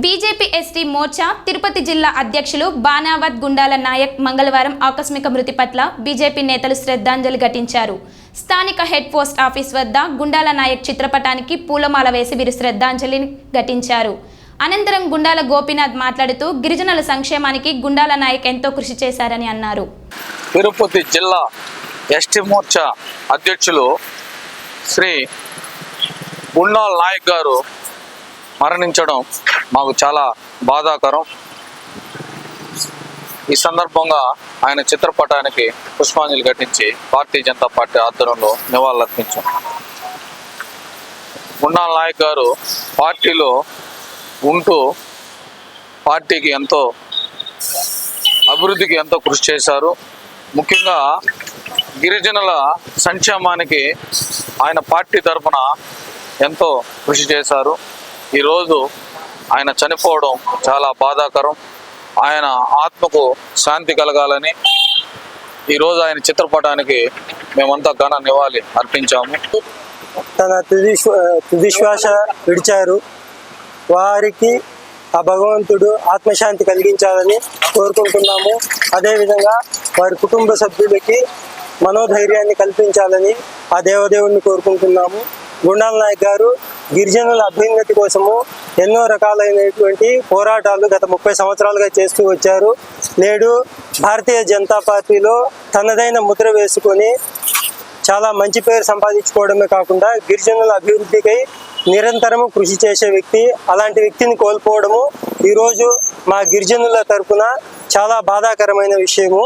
BJP ST Morcha Tirupati జిల్లా అధ్యక్షులు బాణావత్ గుండాల నాయక్ మంగళవారం ఆకస్మిక మృతి పట్ల బీజేపీ నేతలు శ్రద్ధాంజలి ఘటించారు. స్థానిక హెడ్ పోస్ట్ ఆఫీస్ వద్ద గుండాల నాయక్ చిత్రపటానికి పూలమాల వేసి వీరు శ్రద్ధాంజలిని ఘటించారు. అనంతరం గుండాల గోపీనాథ్ మాట్లాడుతూ గిరిజనుల సంక్షేమానికి గుండాల నాయక్ ఎంతో కృషి చేశారని అన్నారు. తిరుపతి జిల్లా ఎస్టీ మోర్చా అధ్యక్షులు శ్రీ గుండాల నాయక్ గారు మరణించడం మాకు చాలా బాధాకరం. ఈ సందర్భంగా ఆయన చిత్రపటానికి పుష్పాంజలి ఘటించి భారతీయ జనతా పార్టీ ఆధ్వర్యంలో నివాళులర్పించాం. గుండాల నాయక్ గారు పార్టీలో ఉంటూ పార్టీకి ఎంతో అభివృద్ధికి ఎంతో కృషి చేశారు. ముఖ్యంగా గిరిజనుల సంక్షేమానికి ఆయన పార్టీ తరఫున ఎంతో కృషి చేశారు. ఈరోజు ఆయన చనిపోవడం చాలా బాధాకరం. ఆయన ఆత్మకు శాంతి కలగాలని ఈరోజు ఆయన చిత్రపటానికి మేమంతా ఘన నివాళి అర్పించాము. తన తుదిశ్వాస విడిచారు. వారికి ఆ భగవంతుడు ఆత్మశాంతి కలిగించాలని కోరుకుంటున్నాము. అదేవిధంగా వారి కుటుంబ సభ్యులకి మనోధైర్యాన్ని కల్పించాలని ఆ దేవదేవుని కోరుకుంటున్నాము. గుండాల నాయక్ గారు గిరిజనుల అభ్యున్నతి కోసము ఎన్నో రకాలైనటువంటి పోరాటాలు గత 30 సంవత్సరాలుగా చేస్తూ వచ్చారు. నేడు భారతీయ జనతా పార్టీలో తనదైన ముద్ర వేసుకొని చాలా మంచి పేరు సంపాదించుకోవడమే కాకుండా గిరిజనుల అభివృద్ధికై నిరంతరము కృషి చేసే వ్యక్తి. అలాంటి వ్యక్తిని కోల్పోవడము ఈరోజు మా గిరిజనుల తరపున చాలా బాధాకరమైన విషయము.